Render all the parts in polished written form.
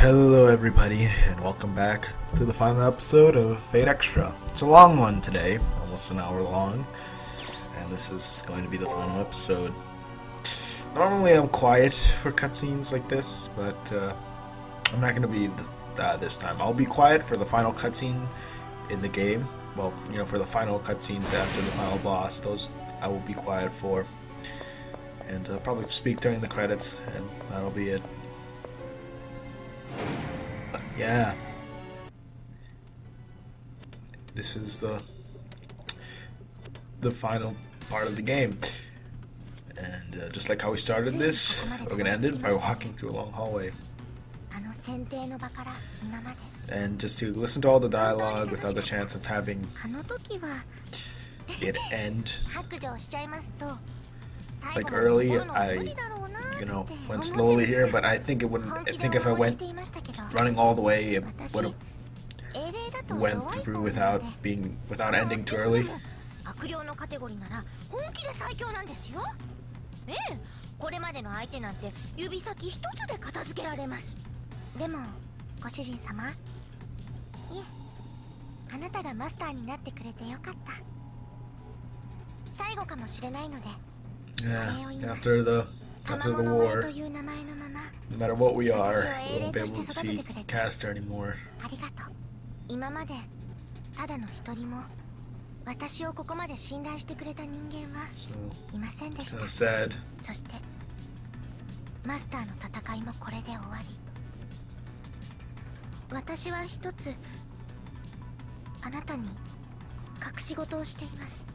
Hello everybody, and welcome back to the final episode of Fate Extra. It's a long one today, almost an hour long, and this is going to be the final episode. Normally I'm quiet for cutscenes like this, but I'm not going to be this time. I'll be quiet for the final cutscene in the game. Well, you know, for the final cutscenes after the final boss, those I will be quiet for. And I'll probably speak during the credits, and that'll be it. But yeah, this is the final part of the game, and just like how we started this, we're gonna end it by walking through a long hallway, and just to listen to all the dialogue without the chance of having it end like early. I went slowly here, but I think it wouldn't. I think if I went running all the way, it would have went through without ending too early. これまでの相手なんて指先一つで片付けられます。でもご主人様、いえ、あなたがマスターになってくれてよかった。最後かもしれないので。Yeah, after the war, no matter what we are, we won't be able to see Caster anymore. ありがとう。今までただの一人も私をここまで信頼してくれた人間はいませんでした。そしてマスターの戦いもこれで終わり。私は一つあなたに隠し事をしています。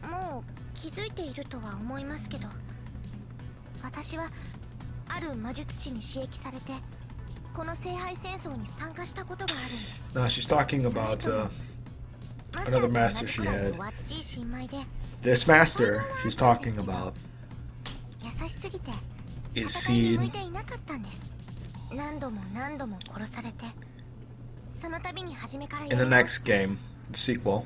もう気づいているとは思いますけど、私はある魔術師に刺激されてこの聖杯戦争に参加したことがあるんです。Now she's talking about another master she had. This master she's talking about is seen in the next game, the sequel.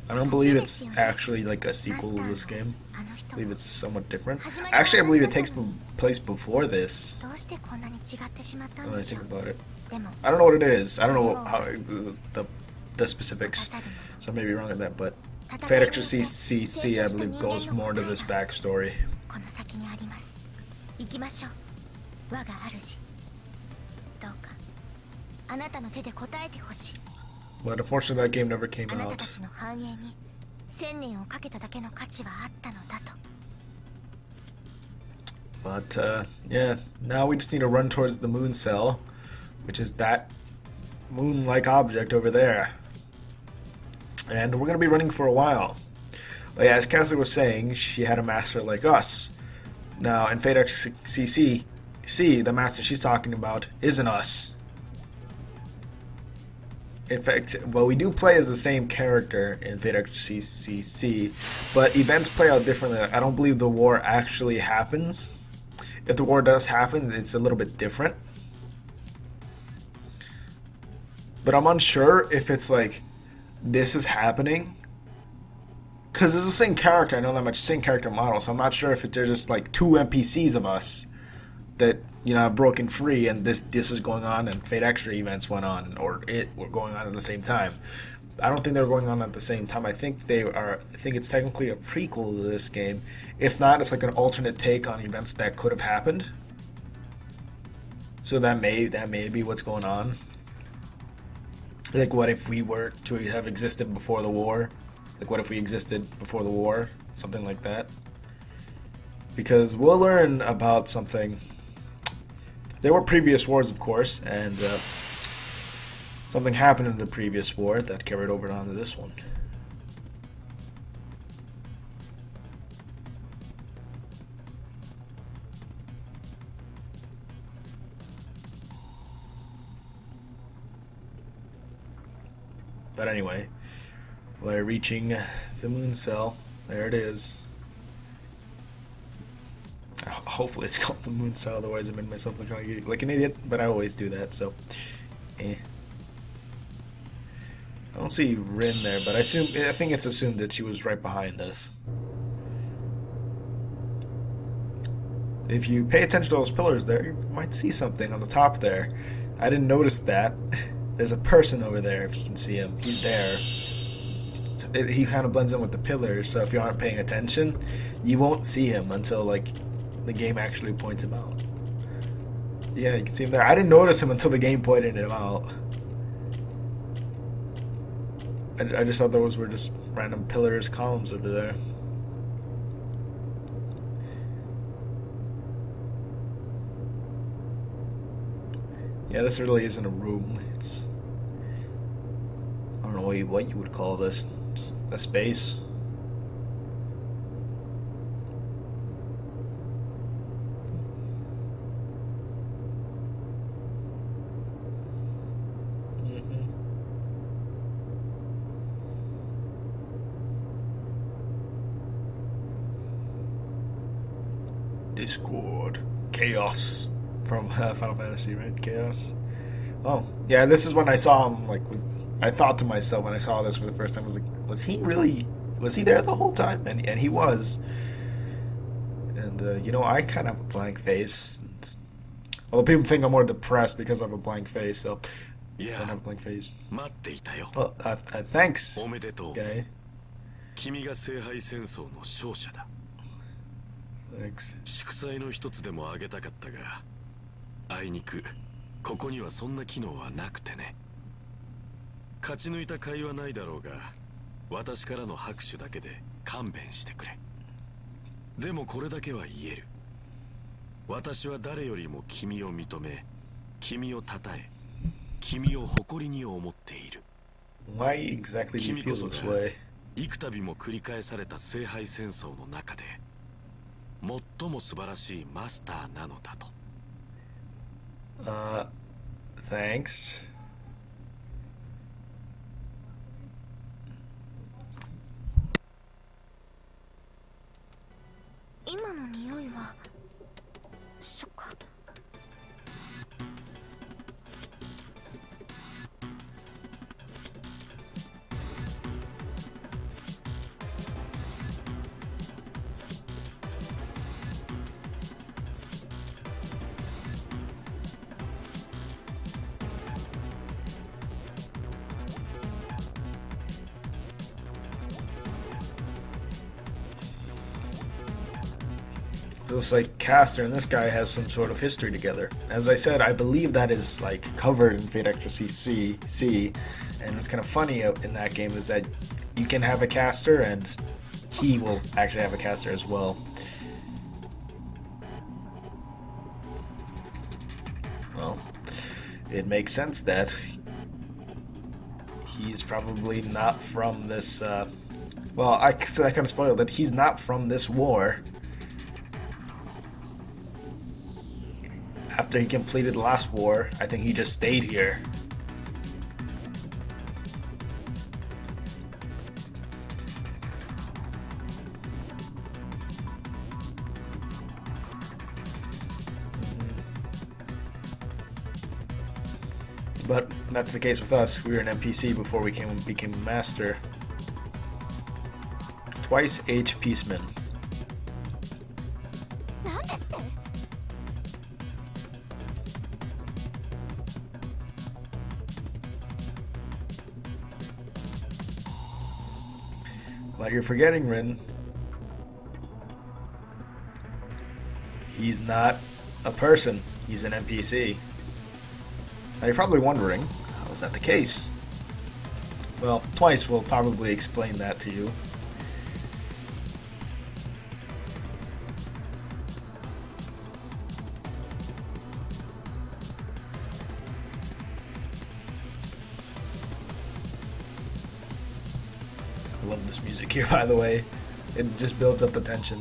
I don't believe it's actually like a sequel to this game. I believe it's somewhat different. Actually, I believe it takes place before this. When I think about it, I don't know what it is. I don't know how the specifics, so I may be wrong on that. But Fate Extra CCC, I believe, goes more into this backstory. But unfortunately, that game never came out. But yeah, now we just need to run towards the moon cell, which is that moon-like object over there. And we're going to be running for a while. But yeah, as Cassie was saying, she had a master like us. Now, in Fate Extra CC, the master she's talking about isn't us. In fact, well, we do play as the same character in Fate Extra CC, but events play out differently. I don't believe the war actually happens. If the war does happen, it's a little bit different. But I'm unsure if it's like this is happening, because it's the same character. I know that much, same character model, so I'm not sure if they're just like two NPCs of us that, you know, have broken free, and this is going on, and Fate Extra events went on, or were going on at the same time. I don't think they're going on at the same time. I think they are. I think it's technically a prequel to this game. If not, it's like an alternate take on events that could have happened. So that may be what's going on. Like, what if we were to have existed before the war? Like, what if we existed before the war? Something like that. Because we'll learn about something. There were previous wars, of course, and something happened in the previous war that carried over onto this one. But anyway, we're reaching the moon cell. There it is. Hopefully it's called the moon cell, otherwise I made myself look like an idiot, but I always do that, so I don't see Rin there, but I think it's assumed that she was right behind us. If you pay attention to those pillars there, you might see something on the top there. I didn't notice that. There's a person over there, if you can see him. He's there. He kind of blends in with the pillars, so if you aren't paying attention, you won't see him until, like, the game actually points him out. Yeah, you can see him there. I didn't notice him until the game pointed him out. I just thought those were just random pillars, columns over there. Yeah, this really isn't a room. It's... I don't know what you would call this. Just a space. Discord. Chaos. From Final Fantasy, right? Chaos. Oh, yeah, this is when I saw him, like, I thought to myself when I saw this for the first time, I was like, was he there the whole time? And he was. And, you know, I kind of have a blank face. Although people think I'm more depressed because I have a blank face, so I don't have a blank face. Well, thanks, guy. Thanks. 祝祭の一つでもあげたかったが、あいにくここにはそんな機能はなくてね。勝ち抜いた甲斐はないだろうが、私からの拍手だけで勘弁してくれ。でもこれだけは言える。私は誰よりも君を認め、君を称え、君を誇りに思っている。Why exactly do you feel this way? 幾度も繰り返された聖杯戦争の中で。最も素晴らしいマスターなのだと。Thanks. 今の匂いは、そっか。Looks like Caster and this guy has some sort of history together. As I said, I believe that is like covered in Fate Extra CC, and what's kind of funny in that game is that you can have a caster and he will actually have a caster as well. Well, it makes sense that he's probably not from this, well, I kind of spoiled that he's not from this war. After he completed the last war, I think he just stayed here. But that's the case with us. We were an NPC before we became a master. Twice H Pieceman. Well, you're forgetting, Rin. He's not a person. He's an NPC. Now you're probably wondering, how is that the case? Well, Twice will probably explain that to you. I love this music here, by the way. It just builds up the tension.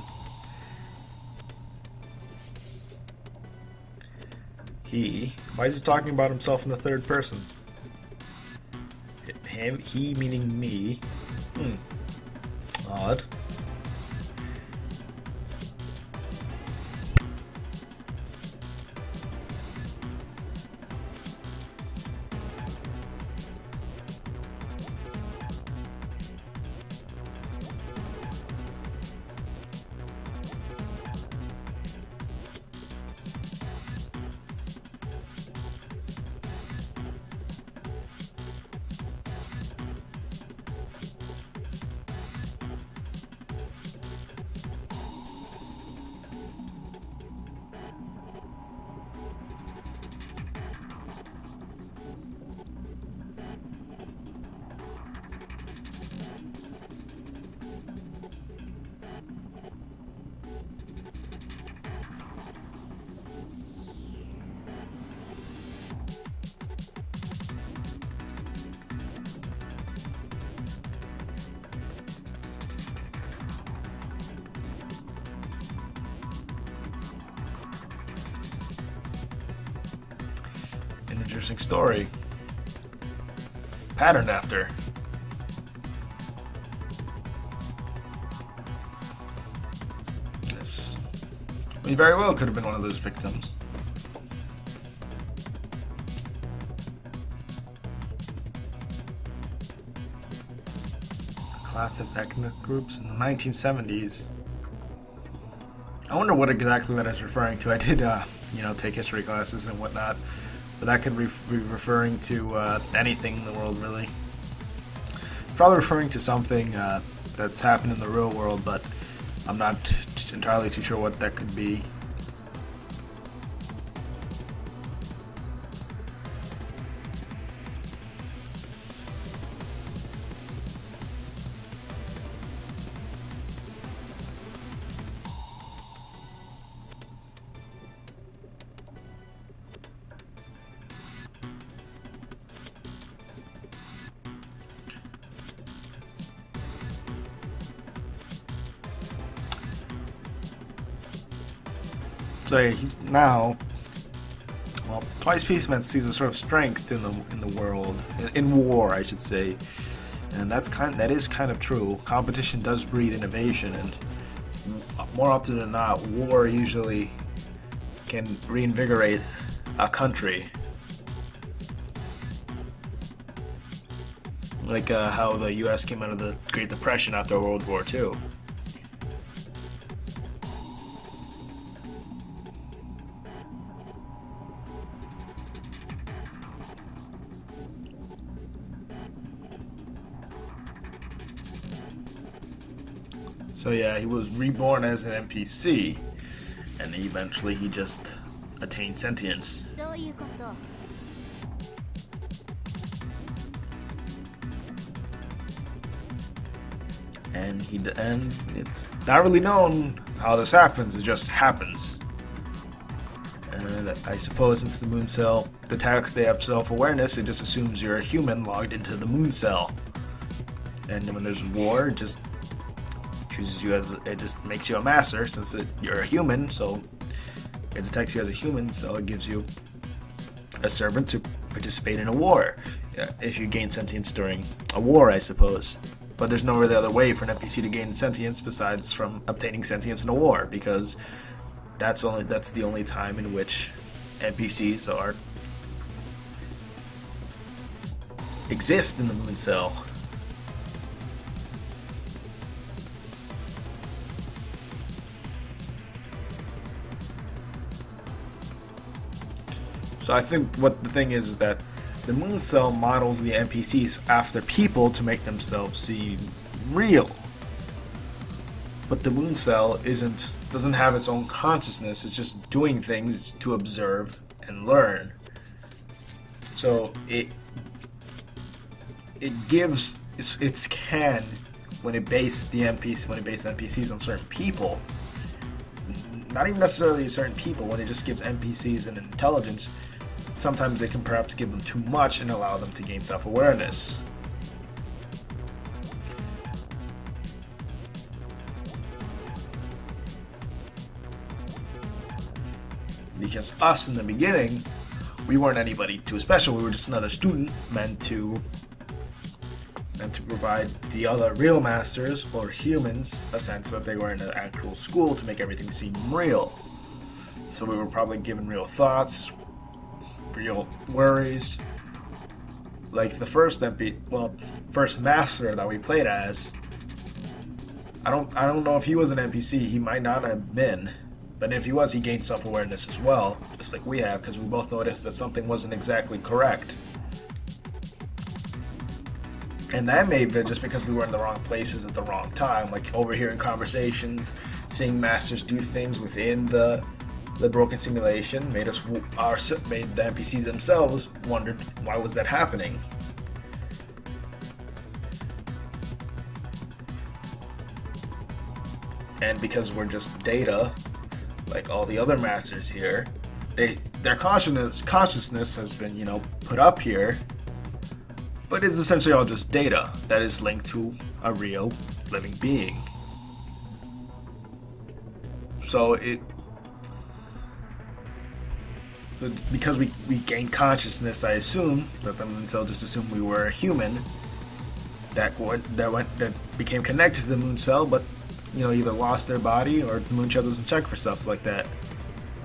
Why is he talking about himself in the third person? Him, he meaning me. Odd. Interesting story. Patterned after. Yes. He very well could have been one of those victims. Class of ethnic groups in the 1970s. I wonder what exactly that is referring to. I did, take history classes and whatnot, but that could be referring to anything in the world, really. Probably referring to something that's happened in the real world, but I'm not entirely too sure what that could be. So he's now, well, twice Pieceman sees a sort of strength in the world, in war, I should say, and that is kind of true. Competition does breed innovation, and more often than not, war usually can reinvigorate a country. Like how the U.S. came out of the Great Depression after World War II. So yeah, he was reborn as an NPC, and eventually he just attained sentience. And it's not really known how this happens, it just happens. And I suppose since the moon cell detects they have self-awareness, it just assumes you're a human logged into the moon cell. And when there's war, it just chooses you as, it just makes you a master since you're a human, so it detects you as a human, so it gives you a servant to participate in a war. If you gain sentience during a war, I suppose. But there's no really other way for an NPC to gain sentience besides from obtaining sentience in a war, because that's the only time in which NPCs exist in the moon cell. So I think what the thing is that the moon cell models the NPCs after people to make themselves seem real. But the moon cell doesn't have its own consciousness, it's just doing things to observe and learn. So it gives its can when it based NPCs on certain people. Not even necessarily certain people, when it just gives NPCs an intelligence, sometimes it can perhaps give them too much and allow them to gain self-awareness. Because us in the beginning, we weren't anybody too special, we were just another student meant to provide the other real masters, or humans, a sense that they were in an actual school to make everything seem real. So we were probably given real thoughts, real worries. Like the first master that we played as, I don't know if he was an NPC, he might not have been, but if he was, he gained self-awareness as well, just like we have, because we both noticed that something wasn't exactly correct. And that may have been just because we were in the wrong places at the wrong time, like overhearing conversations, seeing masters do things within the broken simulation made the NPCs themselves wondered why was that happening. And because we're just data, like all the other masters here, their consciousness has been, put up here, but it's essentially all just data that is linked to a real living being. So because we gained consciousness, I assume that the moon cell just assumed we were a human that became connected to the moon cell, but either lost their body or the moon cell doesn't check for stuff like that.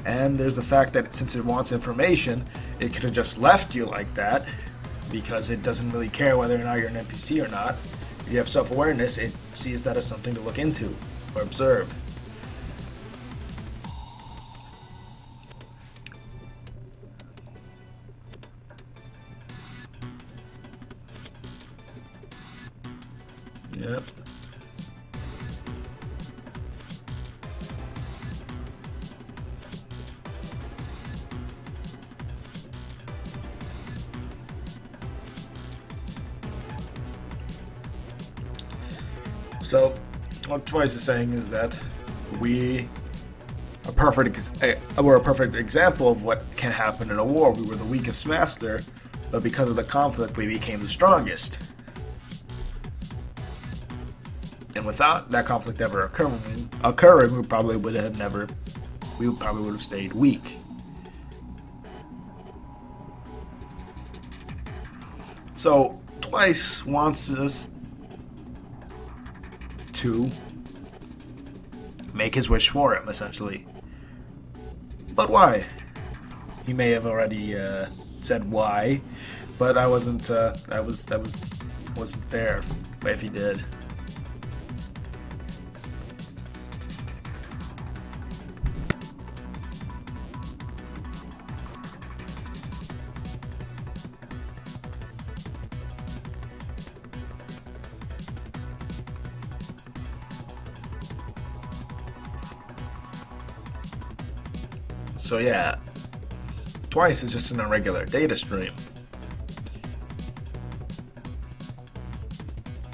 And there's the fact that since it wants information, it could have just left you like that because it doesn't really care whether or not you're an NPC or not. If you have self-awareness, it sees that as something to look into or observe. Yep. So, what Twice is saying is that we're a perfect example of what can happen in a war. We were the weakest master, but because of the conflict, we became the strongest. And without that conflict ever occurring, we probably would have stayed weak. So, Twice wants us to make his wish for him, essentially. But why? He may have already said why, but I wasn't there if he did. So yeah, Twice is just an irregular data stream.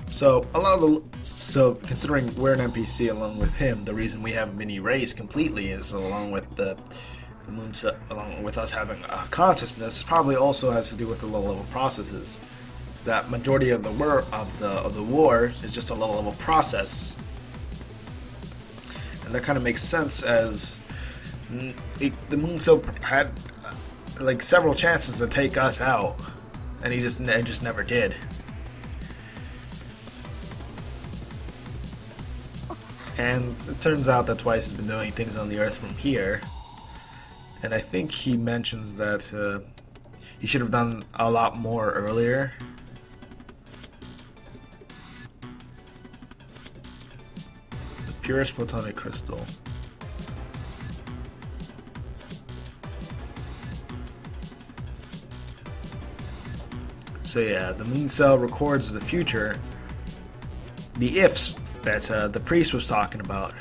So considering we're an NPC along with him, the reason we haven't been erased completely is along with the moon, along with us having a consciousness, probably also has to do with the low-level processes. That majority of the war is just a low-level process, and that kind of makes sense as the moon cell had like several chances to take us out, and it just never did. And it turns out that Twice has been doing things on the Earth from here, and I think he mentions that he should have done a lot more earlier. The purest photonic crystal. So yeah, the moon cell records the future, the ifs that the priest was talking about.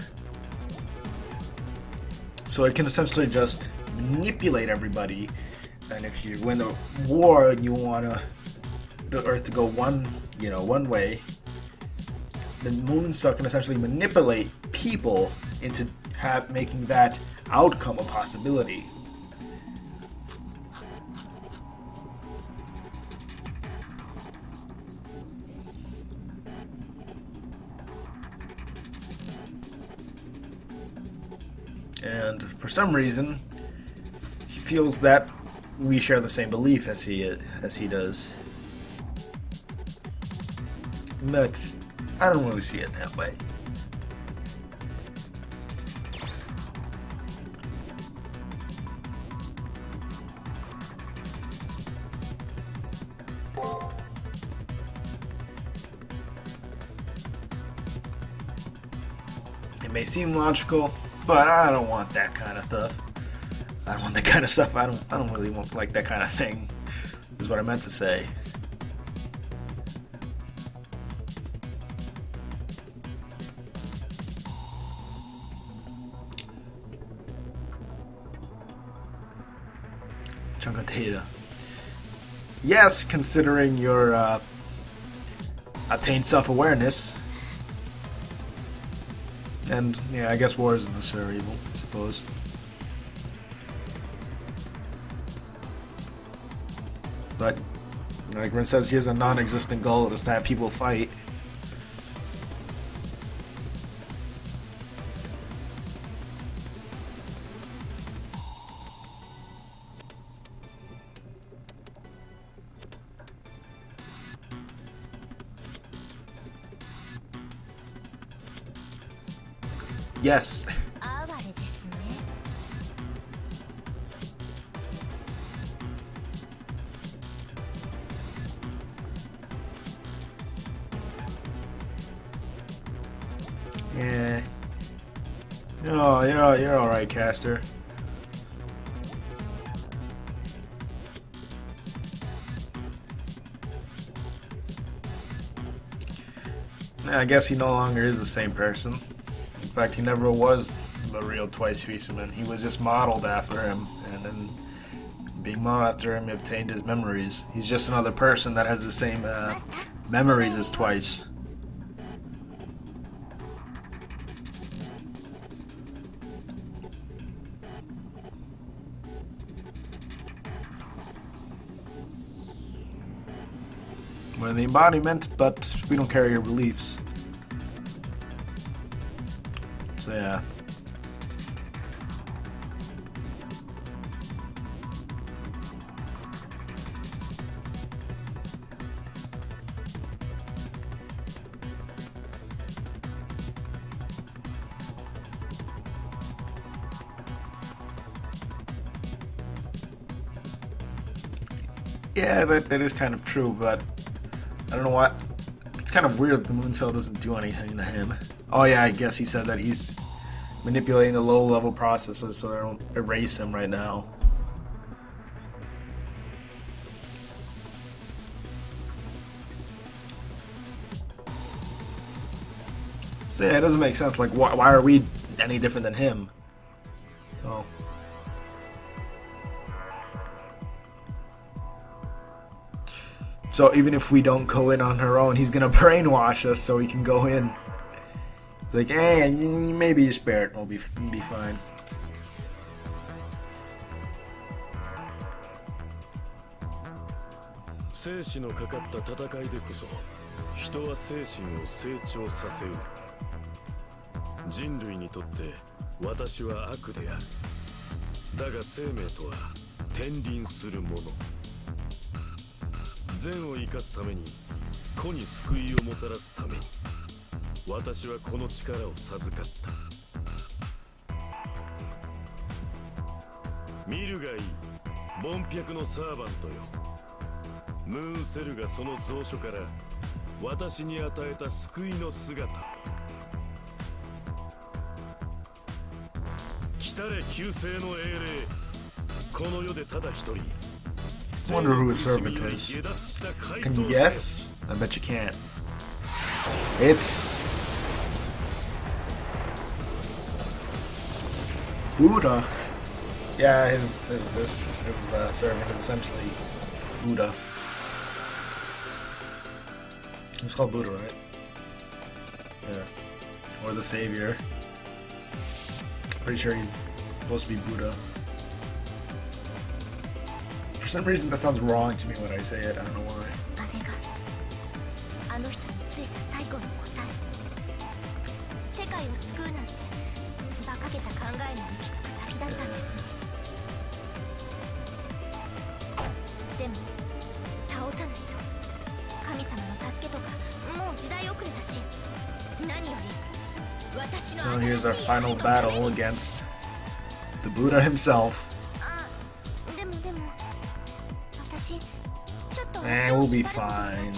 So it can essentially just manipulate everybody, and if you win the war and you want the Earth to go one way, the moon cell can essentially manipulate people into making that outcome a possibility. And for some reason, he feels that we share the same belief as he does. But I don't really see it that way. It may seem logical, but I don't want that kind of stuff. I don't want that kind of stuff. I don't really want like that kind of thing, is what I meant to say. Chunk of data. Yes, considering your attained self-awareness. And yeah, I guess war isn't necessarily evil, I suppose. But like Rin says, he has a non-existent goal, just to have people fight. Yes. 哀れですね。 Yeah. Oh, you're all right, Caster. Yeah, I guess he no longer is the same person. In fact, he never was the real Twice Pieceman. He was just modeled after him, and then being modeled after him, he obtained his memories. He's just another person that has the same memories as Twice. We're the embodiment, but we don't carry your beliefs. So yeah. Yeah, that is kind of true, but I don't know what. It's kind of weird that the moon cell doesn't do anything to him. Oh yeah, I guess he said that he's manipulating the low-level processes so they don't erase him right now. So yeah, it doesn't make sense. Like, why are we any different than him? Oh. So even if we don't go in on her own, he's gonna brainwash us so we can go in. It's like, hey, maybe you spare it, we'll be fine. I wonder who his servant is. Can you guess? I bet you can't. It's Buddha. Yeah, his servant is essentially Buddha. He's called Buddha, right? Yeah. Or the Savior. Pretty sure he's supposed to be Buddha. For some reason that sounds wrong to me when I say it, I don't know why. So here's our final battle against the Buddha himself. And we'll be fine.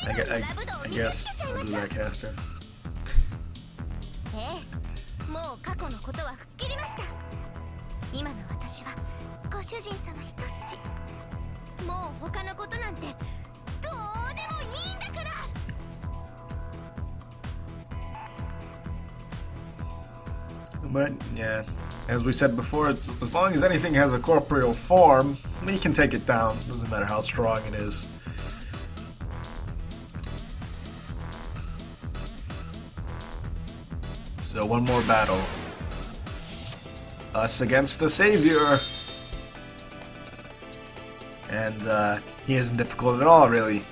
I guess we'll do that, Caster. But yeah, as we said before, as long as anything has a corporeal form, we can take it down. Doesn't matter how strong it is. So one more battle. Us against the Savior. And he isn't difficult at all, really.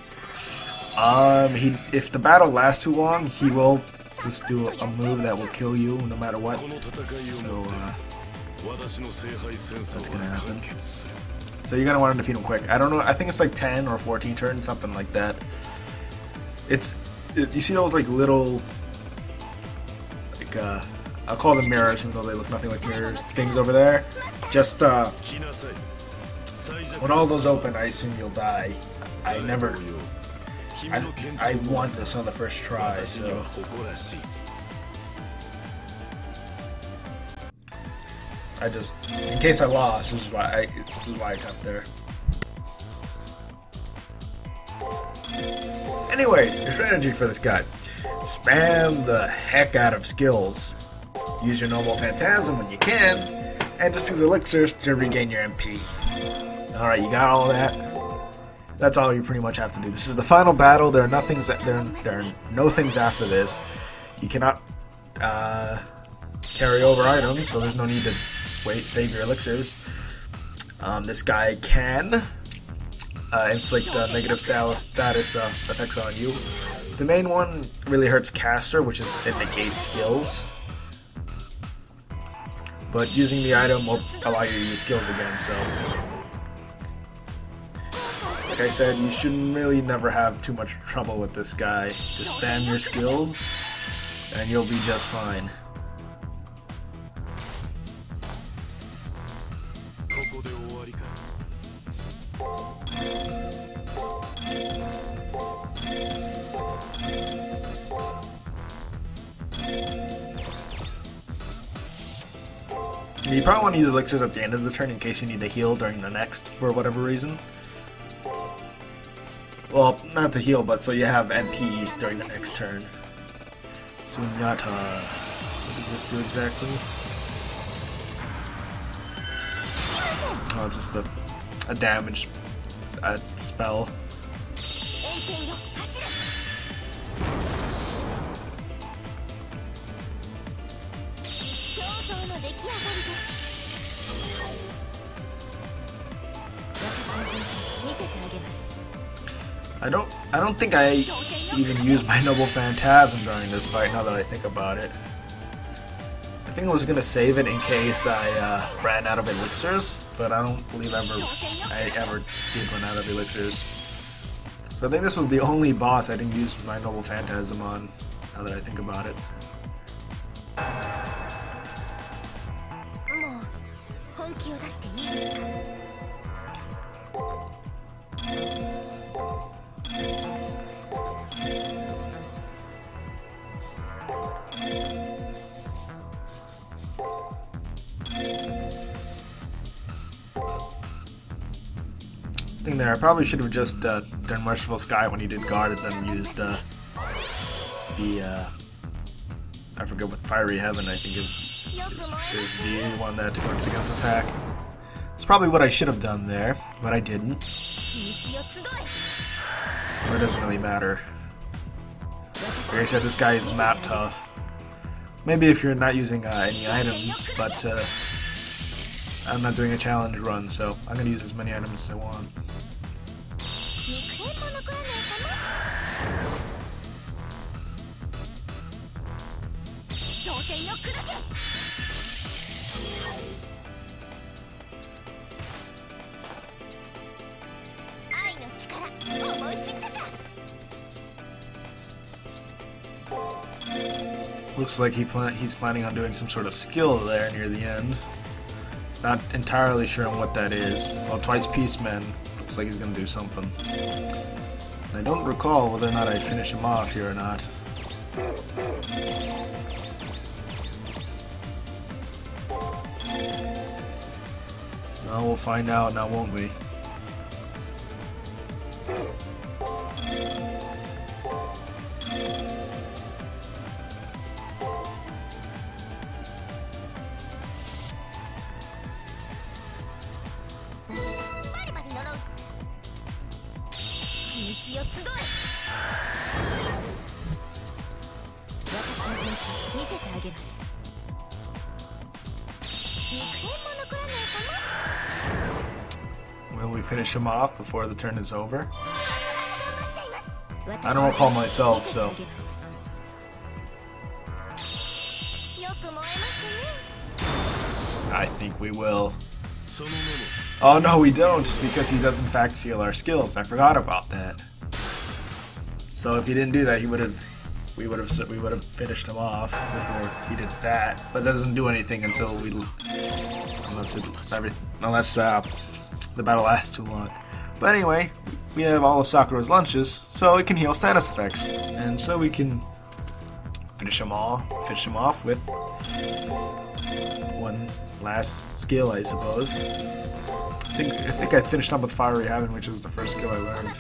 If the battle lasts too long, he will just do a move that will kill you no matter what. So that's gonna happen. So you're gonna want to defeat him quick. I don't know. I think it's like 10 or 14 turns, something like that. You see those like little, like I'll call them mirrors, even though they look nothing like mirrors. Things over there. Just when all those open, I assume you'll die. I want this on the first try, so. In case I lost, this is why I got there. Anyway, your strategy for this guy. Spam the heck out of skills. Use your normal phantasm when you can, and just use elixirs to regain your MP. Alright, you got all that? That's all you pretty much have to do. This is the final battle. There are no things after this. You cannot carry over items, so there's no need to save your elixirs. This guy can inflict negative status effects on you. The main one really hurts caster, which is it negates skills. But using the item will allow you to use skills again, so. Like I said, you should really never have too much trouble with this guy. Just spam your skills, and you'll be just fine. You probably want to use elixirs at the end of the turn in case you need to heal during the next for whatever reason. Well, not to heal, but so you have MP during the next turn. Sunyata. What does this do exactly? Oh, it's just a damage spell. I don't think I even used my Noble Phantasm during this fight, now that I think about it. I think I was gonna save it in case I ran out of elixirs, but I don't believe I ever did run out of elixirs. So I think this was the only boss I didn't use my Noble Phantasm on, now that I think about it. Thing there, I probably should have just done Merciful Sky when he did guard, and then used I forget what Fiery Heaven I think is the one that works against attack. It's probably what I should have done there, but I didn't. But it doesn't really matter. Like I said, this guy is not tough. Maybe if you're not using any items, but I'm not doing a challenge run, so I'm going to use as many items as I want. Looks like he's planning on doing some sort of skill there near the end. Not entirely sure on what that is. Well, twice Pieceman. Looks like he's gonna do something. I don't recall whether or not I finish him off here or not. Well, we'll find out now, won't we? Will we finish him off before the turn is over? I don't recall myself, so... I think we will. Oh no, we don't, because he does in fact seal our skills. I forgot about that. So if he didn't do that, we would have finished him off before he did that. But it doesn't do anything until unless the battle lasts too long. But anyway, we have all of Sakura's lunches, so it can heal status effects, and so we can finish him off with one last skill, I suppose. I think I finished up with Fiery Heaven, which was the first skill I learned.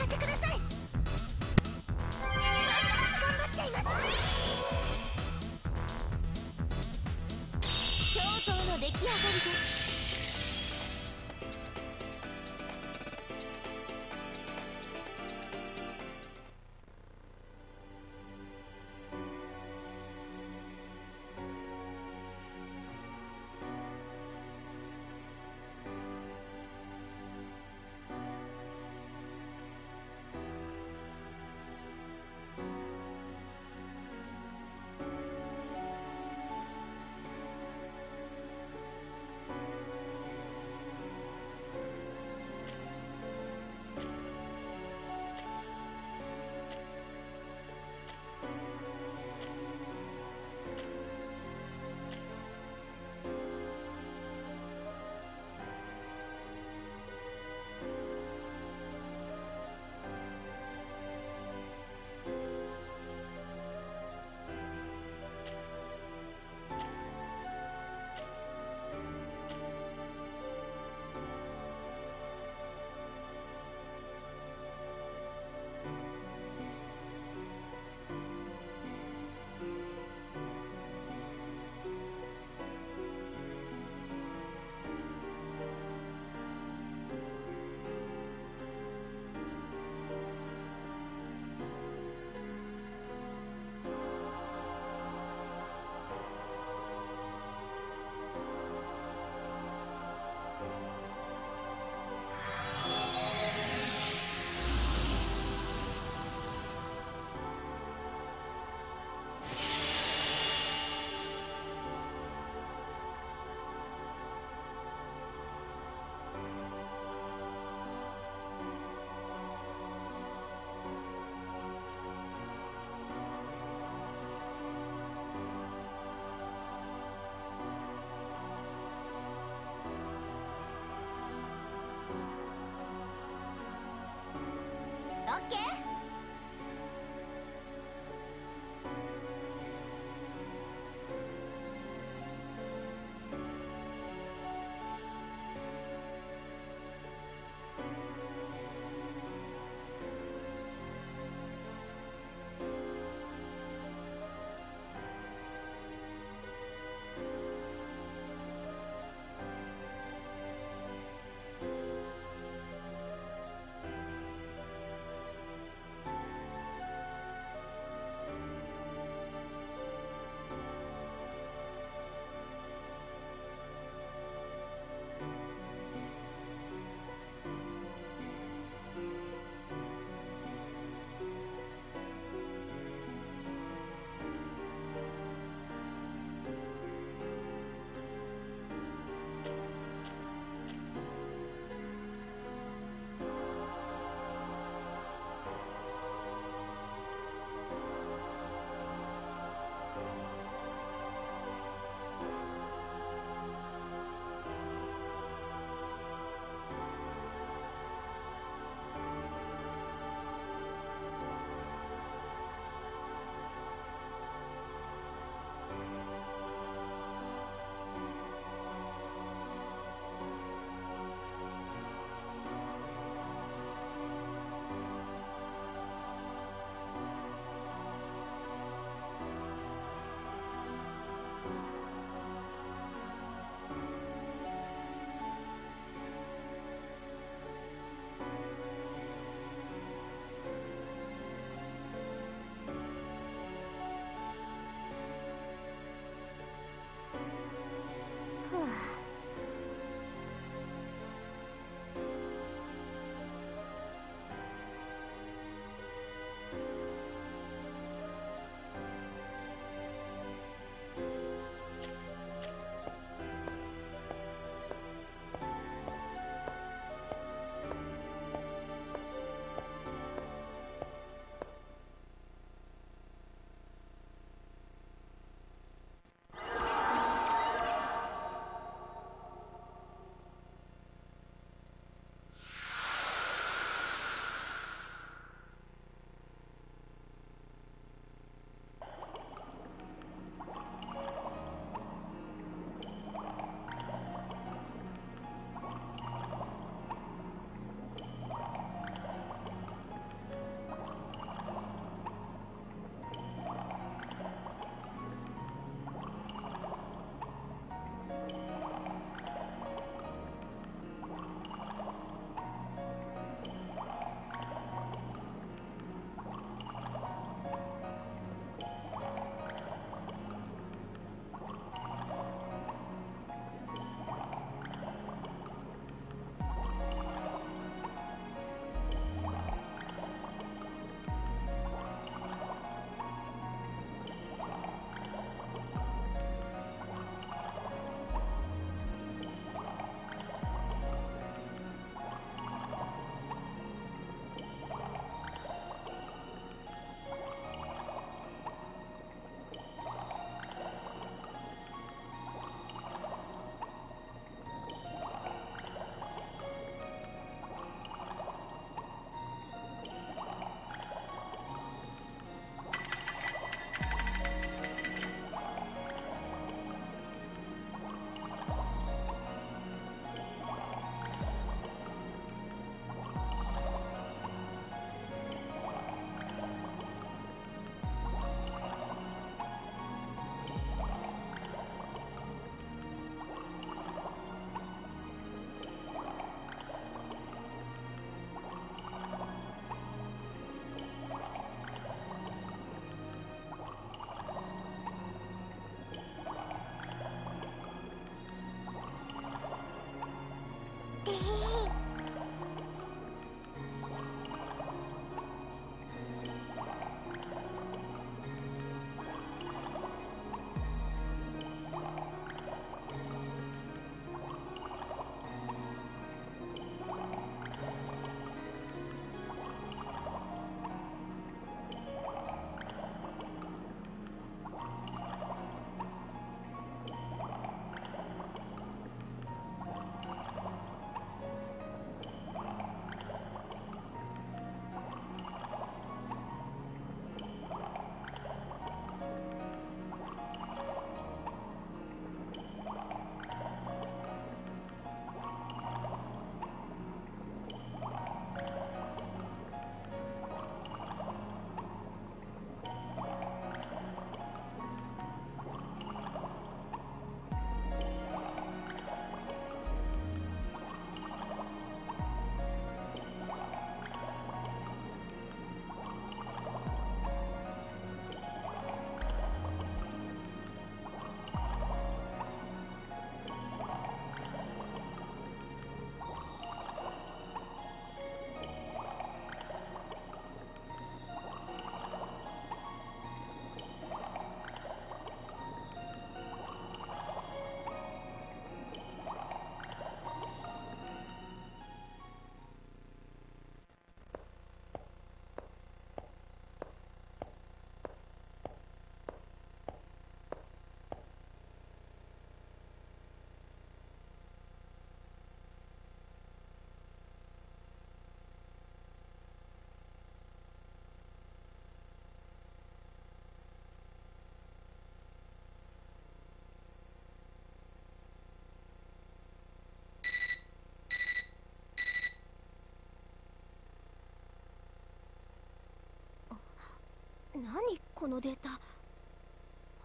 何このデータ。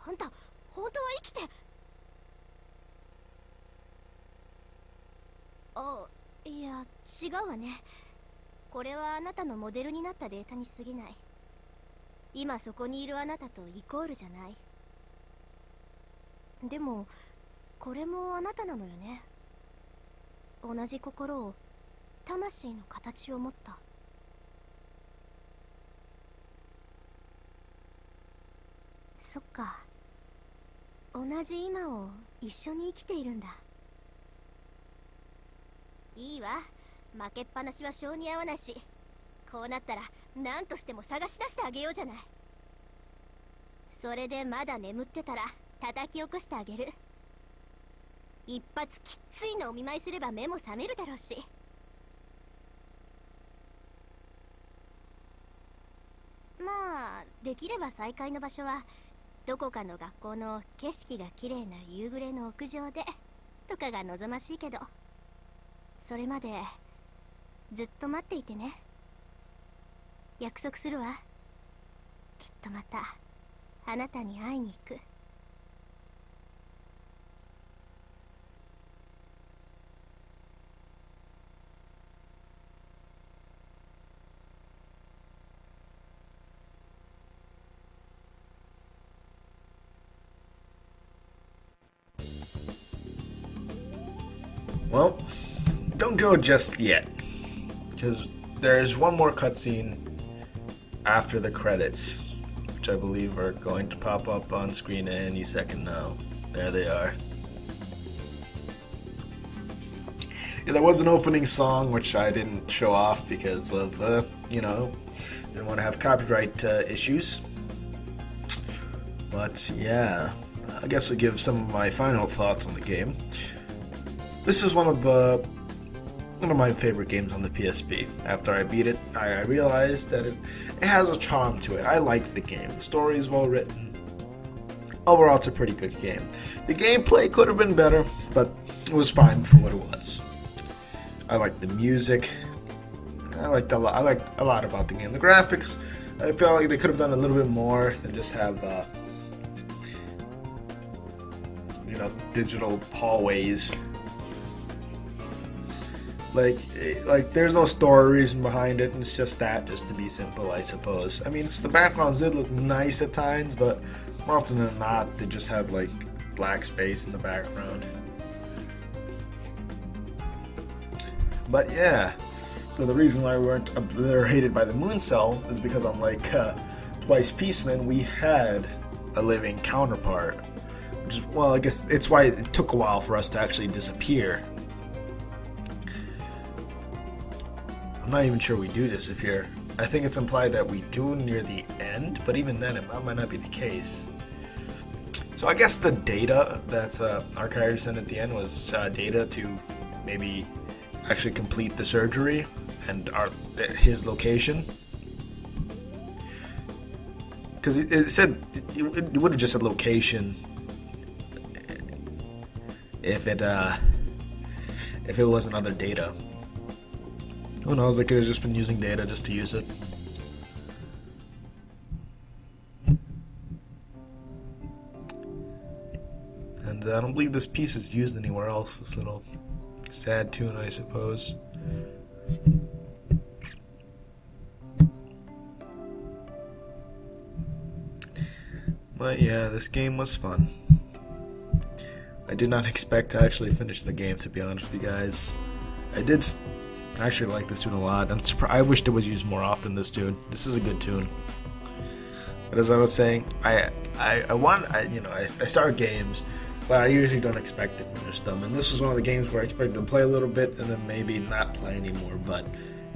あんた本当は生きて。あ、いや違うわね。これはあなたのモデルになったデータに過ぎない。今そこにいるあなたとイコールじゃない。でもこれもあなたなのよね。同じ心を、魂の形を持った。そっか、同じ今を一緒に生きているんだ。いいわ、負けっぱなしは性に合わないし、こうなったら何としても探し出してあげようじゃない。それでまだ眠ってたら叩き起こしてあげる。一発きっついのお見舞いすれば目も覚めるだろうし。まあできれば再会の場所はどこかの学校の景色が綺麗な夕暮れの屋上でとかが望ましいけど、それまでずっと待っていてね。約束するわ。きっとまたあなたに会いに行く。Well, don't go just yet, because there's one more cutscene after the credits, which I believe are going to pop up on screen any second now. There they are. Yeah, there was an opening song which I didn't show off because of, didn't want to have copyright issues. But yeah, I guess I'll give some of my final thoughts on the game. This is one of my favorite games on the PSP. After I beat it, I realized that it has a charm to it. I like the game. The story is well written. Overall, it's a pretty good game. The gameplay could have been better, but it was fine for what it was. I like the music. I liked a lot about the game. The graphics, I feel like they could have done a little bit more than just have digital hallways. Like there's no story reason behind it, and it's just to be simple, I suppose. I mean, the backgrounds did look nice at times, but more often than not, they just had like black space in the background. But yeah, so the reason why we weren't obliterated by the moon cell is because unlike Twice Pieceman, we had a living counterpart. Which is, well, I guess it's why it took a while for us to actually disappear. I'm not even sure we do disappear. I think it's implied that we do near the end, but even then, it might not be the case. So I guess the data that our character sent at the end was data to maybe actually complete the surgery and his location. Because it said it would have just said location if it wasn't other data. Who knows, they could have just been using data just to use it. And I don't believe this piece is used anywhere else, this little sad tune, I suppose. But yeah, this game was fun. I did not expect to actually finish the game, to be honest with you guys. I actually like this tune a lot. I wished it was used more often, this tune. This is a good tune. But as I was saying, I start games, but I usually don't expect to finish them. And this was one of the games where I expected to play a little bit and then maybe not play anymore, but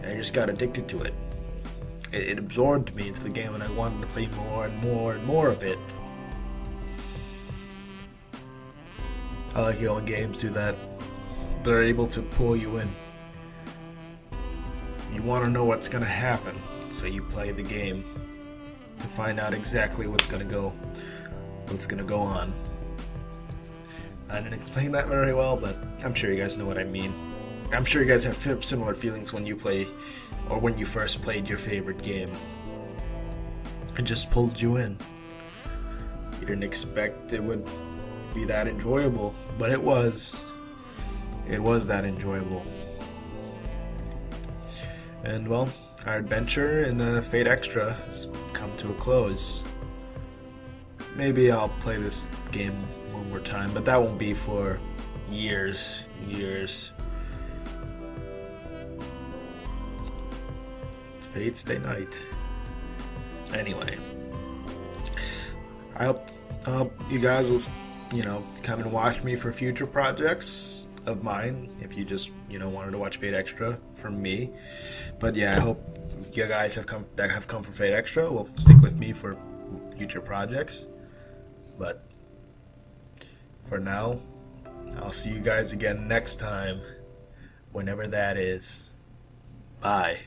I just got addicted to it. It absorbed me into the game, and I wanted to play more and more and more of it. I like it when games do that. They're able to pull you in. You want to know what's going to happen, so you play the game to find out exactly what's going to go on. I didn't explain that very well, but I'm sure you guys know what I mean. I'm sure you guys have similar feelings when you play, or when you first played your favorite game. It just pulled you in. You didn't expect it would be that enjoyable, but it was. It was that enjoyable. And well, our adventure in the Fate Extra has come to a close. Maybe I'll play this game one more time, but that won't be for years. Fate Stay Night. Anyway, I hope you guys will, come and watch me for future projects of mine. If you just, wanted to watch Fate Extra from me. But yeah, I hope you guys have come from Fate Extra will stick with me for future projects. But for now, I'll see you guys again next time, whenever that is. Bye.